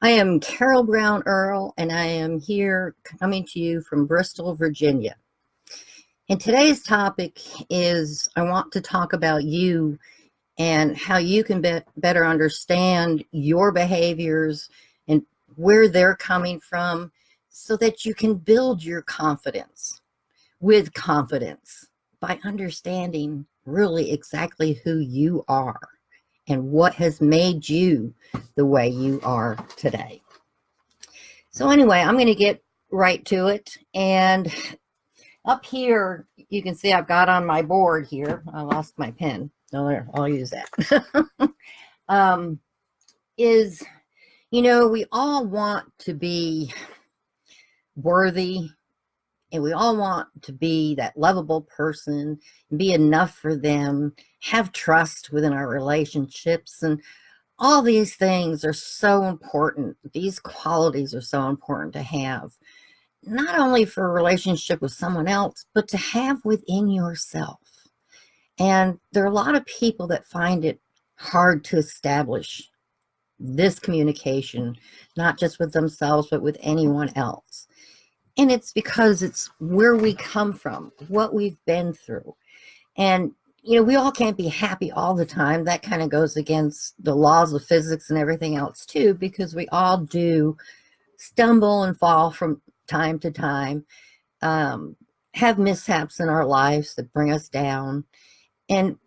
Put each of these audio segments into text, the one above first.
I am Carol Browne Earl, and I am here coming to you from Bristol, Virginia. And today's topic is I want to talk about you and how you can better understand your behaviors and where they're coming from so that you can build your confidence with confidence by understanding really exactly who you are and what has made you the way you are today. So anyway, I'm going to get right to it. And up here, you can see I've got on my board here. I lost my pen. No, there, I'll use that. um, is, we all want to be worthy, and we all want to be that lovable person, be enough for them, have trust within our relationships, and all these things are so important. These qualities are so important to have, not only for a relationship with someone else, but to have within yourself. And there are a lot of people that find it hard to establish this communication, not just with themselves, but with anyone else. And it's because it's where we come from, what we've been through. And we all can't be happy all the time. That kind of goes against the laws of physics and everything else too, because we all do stumble and fall from time to time, have mishaps in our lives that bring us down. And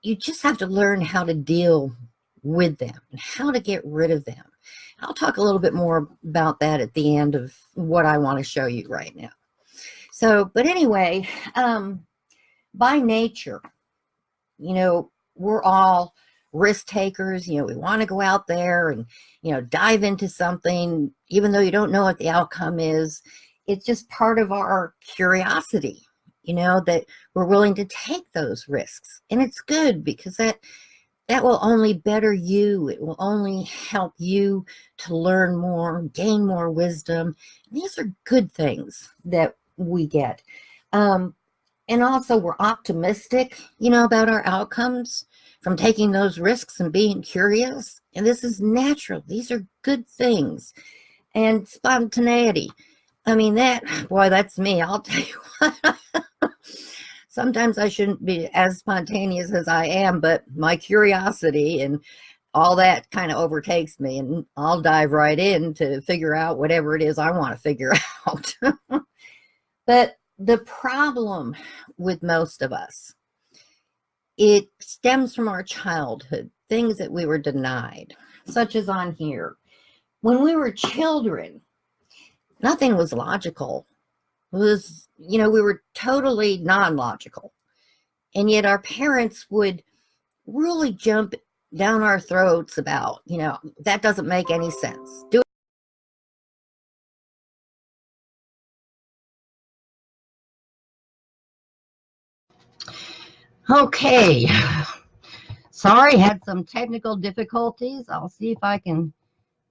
you just have to learn how to deal with them and how to get rid of them. I'll talk a little bit more about that at the end of what I want to show you right now. So, but anyway, by nature, we're all risk takers. We want to go out there and, dive into something, even though you don't know what the outcome is. It's just part of our curiosity, that we're willing to take those risks. And it's good because that will only better you. It will only help you to learn more, gain more wisdom. And these are good things that we get. And also we're optimistic, about our outcomes from taking those risks and being curious. And this is natural. These are good things. And spontaneity. I mean, that's me. I'll tell you what. Sometimes I shouldn't be as spontaneous as I am, but my curiosity and all that kind of overtakes me, and I'll dive right in to figure out whatever it is I want to figure out. But the problem with most of us, it stems from our childhood, things that we were denied, such as on here. When we were children, nothing was logical. It was, we were totally non-logical. And yet our parents would really jump down our throats about, that doesn't make any sense. Do Okay. Sorry, had some technical difficulties. I'll see if I can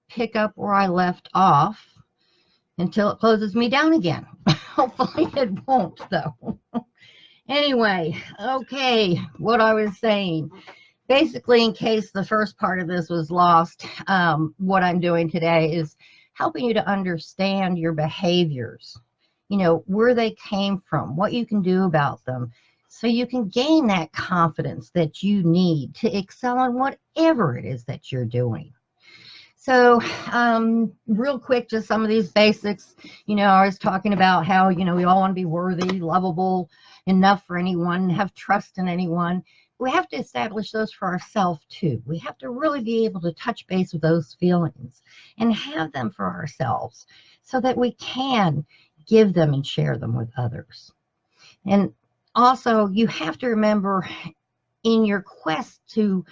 pick up where I left off until it closes me down again. Hopefully it won't, though. Anyway, okay, what I was saying. Basically, in case the first part of this was lost, what I'm doing today is helping you to understand your behaviors, where they came from, what you can do about them, so you can gain that confidence that you need to excel in whatever it is that you're doing. So real quick, just some of these basics. I was talking about how, we all want to be worthy, lovable, enough for anyone, have trust in anyone. We have to establish those for ourselves too. We have to really be able to touch base with those feelings and have them for ourselves so that we can give them and share them with others. And also, you have to remember in your quest to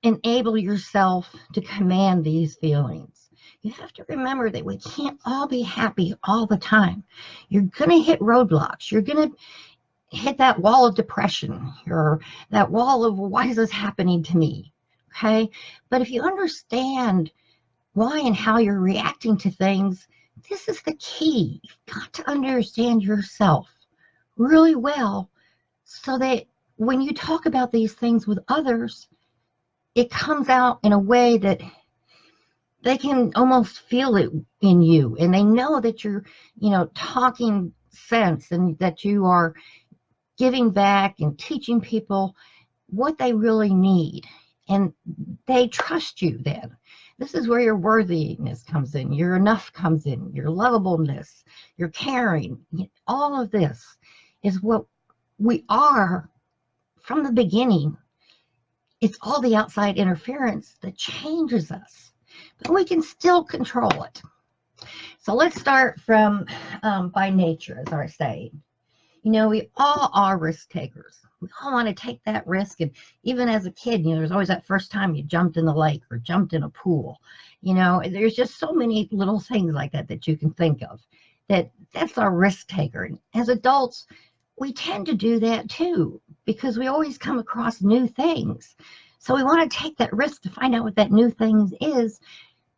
enable yourself to command these feelings, you have to remember that we can't all be happy all the time. You're going to hit roadblocks. You're going to hit that wall of depression or that wall of why is this happening to me? Okay. But if you understand why and how you're reacting to things, this is the key. You've got to understand yourself really well so that when you talk about these things with others, it comes out in a way that they can almost feel it in you, and they know that you're, talking sense, and that you are giving back and teaching people what they really need. And they trust you then. This is where your worthiness comes in, your enough comes in, your lovableness, your caring. All of this is what we are from the beginning. It's all the outside interference that changes us, but we can still control it. So let's start from by nature, as I was saying. We all are risk takers. We all want to take that risk. And even as a kid, there's always that first time you jumped in the lake or jumped in a pool. There's just so many little things like that that you can think of. That's our risk taker. And as adults, we tend to do that too, because we always come across new things. So we want to take that risk to find out what that new thing is,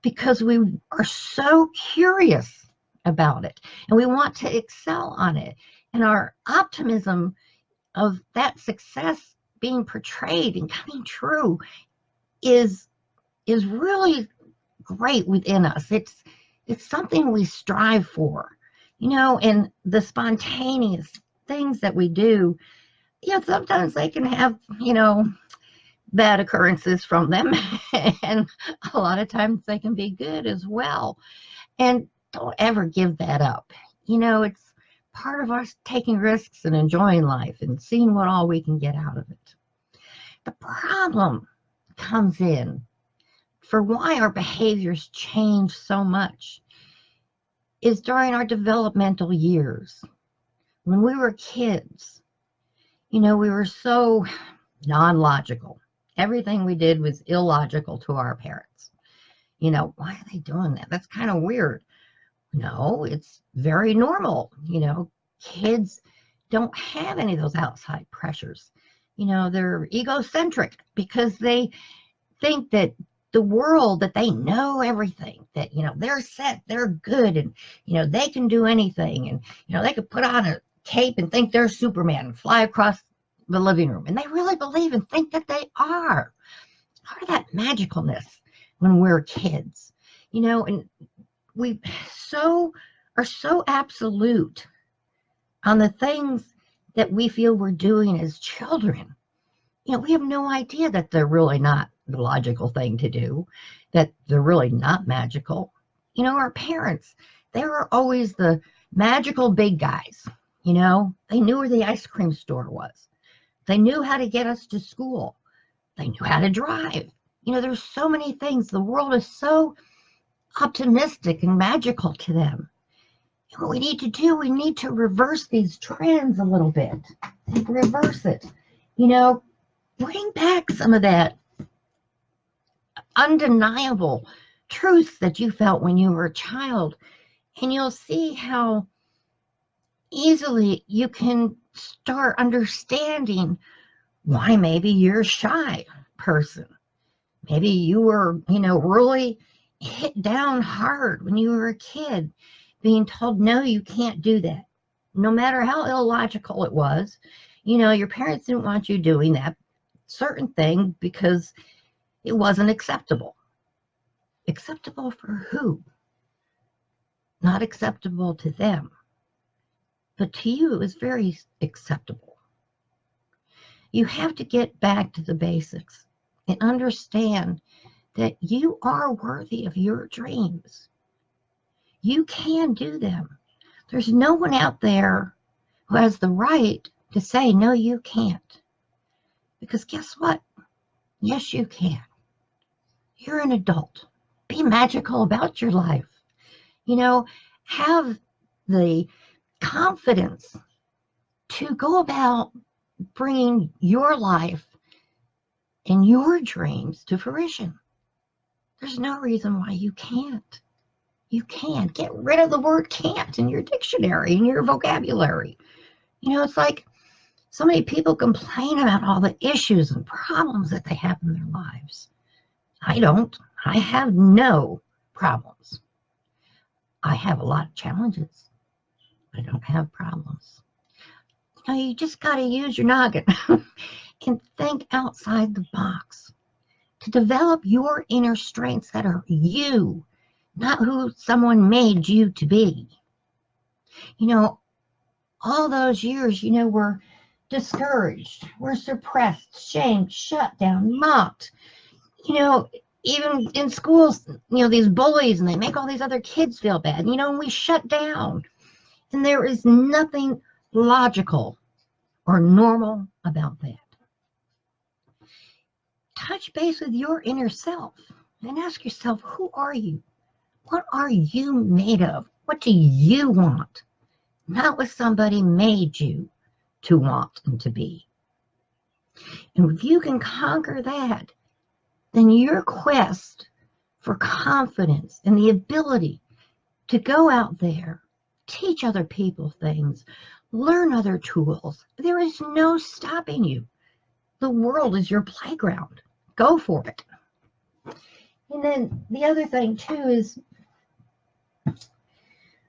because we are so curious about it and we want to excel on it. And our optimism of that success being portrayed and coming true is really great within us. It's something we strive for, and the spontaneous things that we do, sometimes they can have, bad occurrences from them. And a lot of times they can be good as well. And don't ever give that up. It's part of us taking risks and enjoying life and seeing what all we can get out of it. The problem comes in for why our behaviors change so much is during our developmental years. When we were kids, we were so non-logical. Everything we did was illogical to our parents. Why are they doing that? That's kind of weird. No, it's very normal. Kids don't have any of those outside pressures. They're egocentric because they think that the world, that they know everything, that, they're set, they're good, and, they can do anything. And, they could put on a cape and think they're Superman and fly across the living room. And they really believe and think that they are. Part of that magicalness when we're kids, and we are so absolute on the things that we feel we're doing as children. We have no idea that they're really not the logical thing to do, that they're really not magical. Our parents, they were always the magical big guys. They knew where the ice cream store was. They knew how to get us to school. They knew how to drive. There's so many things. The world is so optimistic and magical to them. And what we need to do, we need to reverse these trends a little bit. Reverse it. Bring back some of that undeniable truth that you felt when you were a child. And you'll see how easily you can start understanding why maybe you're a shy person. Maybe you were, really hit down hard when you were a kid, being told, no, you can't do that. No matter how illogical it was, your parents didn't want you doing that certain thing because it wasn't acceptable. Acceptable for who? Not acceptable to them. But to you, it was very acceptable. You have to get back to the basics and understand that you are worthy of your dreams. You can do them. There's no one out there who has the right to say, no, you can't. Because guess what? Yes, you can. You're an adult. Be magical about your life. Have the confidence to go about bringing your life and your dreams to fruition. There's no reason why you can't. You can. Get rid of the word can't in your dictionary, in your vocabulary. It's like so many people complain about all the issues and problems that they have in their lives. I don't. I have no problems. I have a lot of challenges. I don't have problems. You just got to use your noggin and think outside the box. to develop your inner strengths that are you, not who someone made you to be. You know, all those years, we're discouraged, we're suppressed, shamed, shut down, mocked. Even in schools, these bullies, and they make all these other kids feel bad, and we shut down. And there is nothing logical or normal about that. Touch base with your inner self and ask yourself, who are you? What are you made of? What do you want? Not what somebody made you to want and to be. And if you can conquer that, then your quest for confidence and the ability to go out there, teach other people things, learn other tools, there is no stopping you. The world is your playground. Go for it. And then the other thing too is,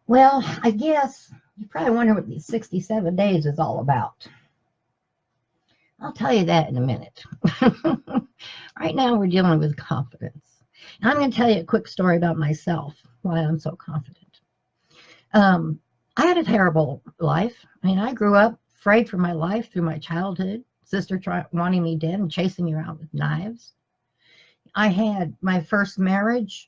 well, I guess you probably wonder what these 67 days is all about. I'll tell you that in a minute. Right now we're dealing with confidence. And I'm going to tell you a quick story about myself, why I'm so confident. I had a terrible life. I grew up afraid for my life through my childhood. Sister wanting me dead and chasing me around with knives. I had my first marriage.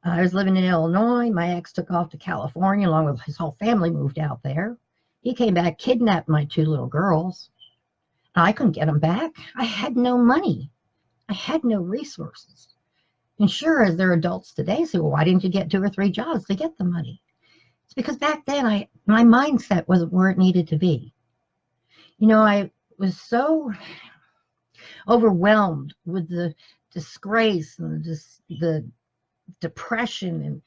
I was living in Illinois. My ex took off to California along with his whole family, moved out there. He came back, kidnapped my 2 little girls. I couldn't get them back. I had no money. I had no resources. And sure, as they're adults today, say, well, why didn't you get 2 or 3 jobs to get the money? It's because back then my mindset wasn't where it needed to be. I was so overwhelmed with the disgrace and the depression and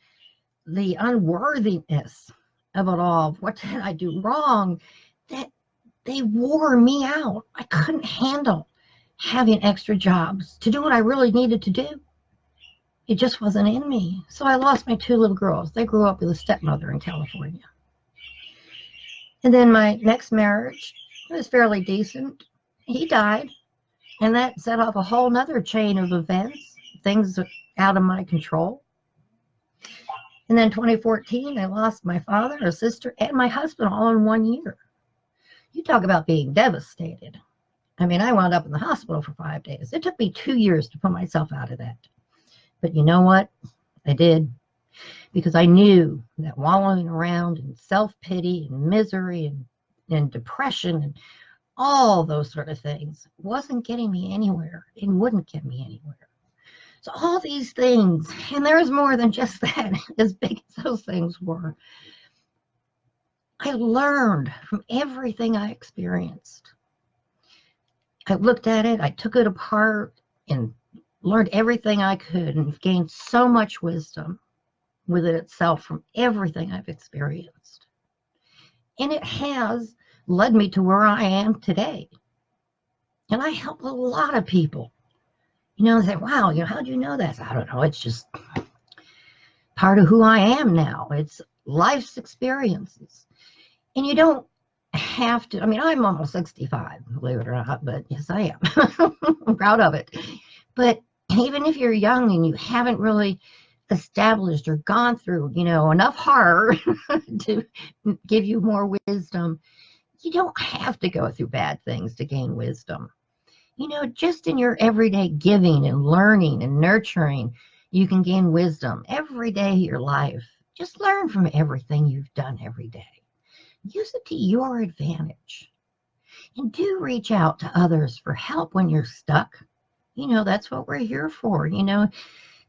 the unworthiness of it all. What did I do wrong? That they wore me out. I couldn't handle having extra jobs to do what I really needed to do. It just wasn't in me. So I lost my 2 little girls. They grew up with a stepmother in California. And then my next marriage was fairly decent. He died. And that set off a whole nother chain of events, things out of my control. And then 2014, I lost my father, a sister, and my husband all in 1 year. You talk about being devastated. I wound up in the hospital for 5 days. It took me 2 years to put myself out of that. But you know what? I did. Because I knew that wallowing around in self-pity and misery and depression and all those sort of things wasn't getting me anywhere and wouldn't get me anywhere. So all these things, and there's more than just that, as big as those things were, I learned from everything I experienced. I looked at it, I took it apart and learned everything I could and gained so much wisdom with it itself from everything I've experienced. And it has led me to where I am today. And I help a lot of people. They say, wow, how do you know that? I don't know. It's just part of who I am now. It's life's experiences. And you don't have to, I'm almost 65, believe it or not, but yes, I am. I'm proud of it. But even if you're young and you haven't really established or gone through, enough horror to give you more wisdom, you don't have to go through bad things to gain wisdom. Just in your everyday giving and learning and nurturing, you can gain wisdom every day of your life. Just learn from everything you've done every day. Use it to your advantage. And do reach out to others for help when you're stuck. That's what we're here for.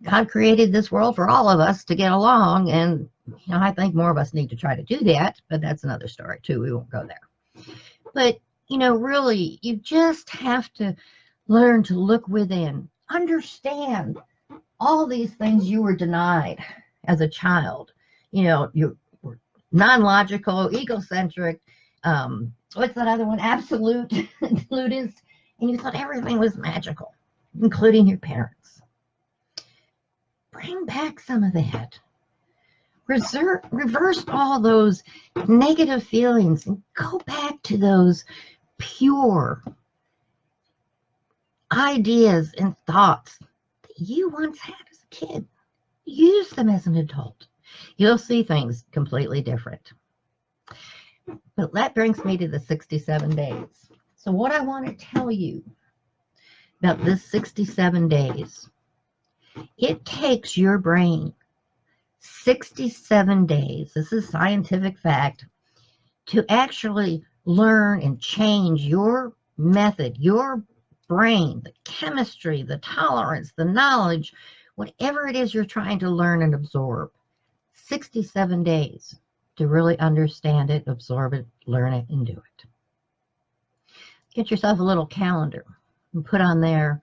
God created this world for all of us to get along. And, I think more of us need to try to do that. But that's another story, too. We won't go there. But, really, you just have to learn to look within. Understand all these things you were denied as a child. You were non-logical, egocentric, what's that other one? Absolutist. And you thought everything was magical, including your parents. Bring back some of that. Reverse all those negative feelings and go back to those pure ideas and thoughts you once had as a kid. Use them as an adult. You'll see things completely different. But that brings me to the 67 days. So what I want to tell you about this 67 days, it takes your brain 67 days, this is scientific fact, to actually learn and change your method, your brain, the chemistry, the tolerance, the knowledge, whatever it is you're trying to learn and absorb. 67 days to really understand it, absorb it, learn it, and do it. Get yourself a little calendar and put on there,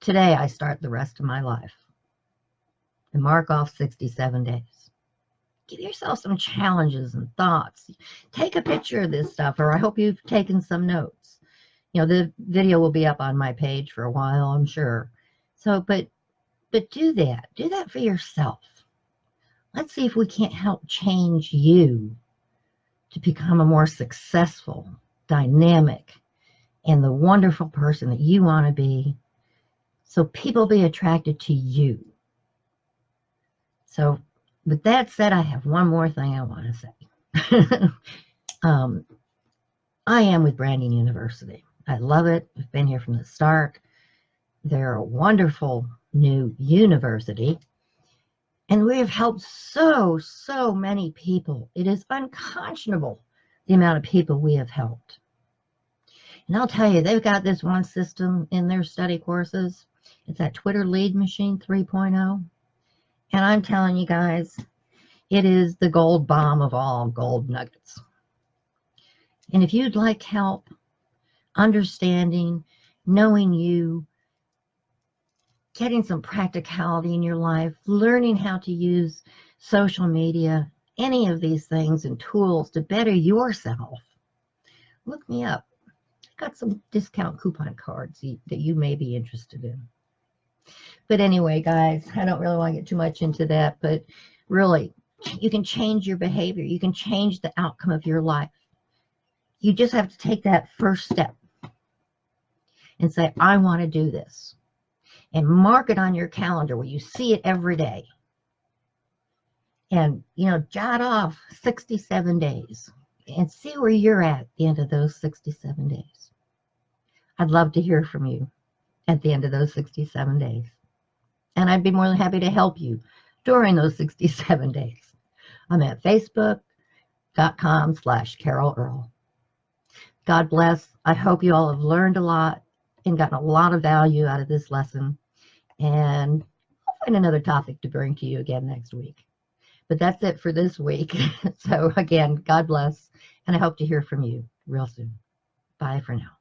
today I start the rest of my life. And mark off 67 days. Give yourself some challenges and thoughts. Take a picture of this stuff, or I hope you've taken some notes. You know, the video will be up on my page for a while, I'm sure. So, but do that. Do that for yourself. Let's see if we can't help change you to become a more successful, dynamic, and the wonderful person that you want to be, so people be attracted to you. So with that said, I have one more thing I want to say. I am with Branding University. I love it. I've been here from the start. They're a wonderful new university. And we have helped so many people. It is unconscionable the amount of people we have helped. And I'll tell you, they've got this one system in their study courses. It's that Twitter Lead Machine 3.0. And I'm telling you guys, it is the gold bomb of all gold nuggets. And if you'd like help understanding, knowing you, getting some practicality in your life, learning how to use social media, any of these things and tools to better yourself, look me up. I've got some discount coupon cards that you may be interested in. But anyway, guys, I don't really want to get too much into that, but really, you can change your behavior. You can change the outcome of your life. You just have to take that first step and say, I want to do this. And mark it on your calendar where you see it every day. And, you know, jot off 67 days and see where you're at the end of those 67 days. I'd love to hear from you at the end of those 67 days. And I'd be more than happy to help you during those 67 days. I'm at facebook.com/Carol Earl. God bless. I hope you all have learned a lot and gotten a lot of value out of this lesson. And I'll find another topic to bring to you again next week. But that's it for this week. So again, God bless. And I hope to hear from you real soon. Bye for now.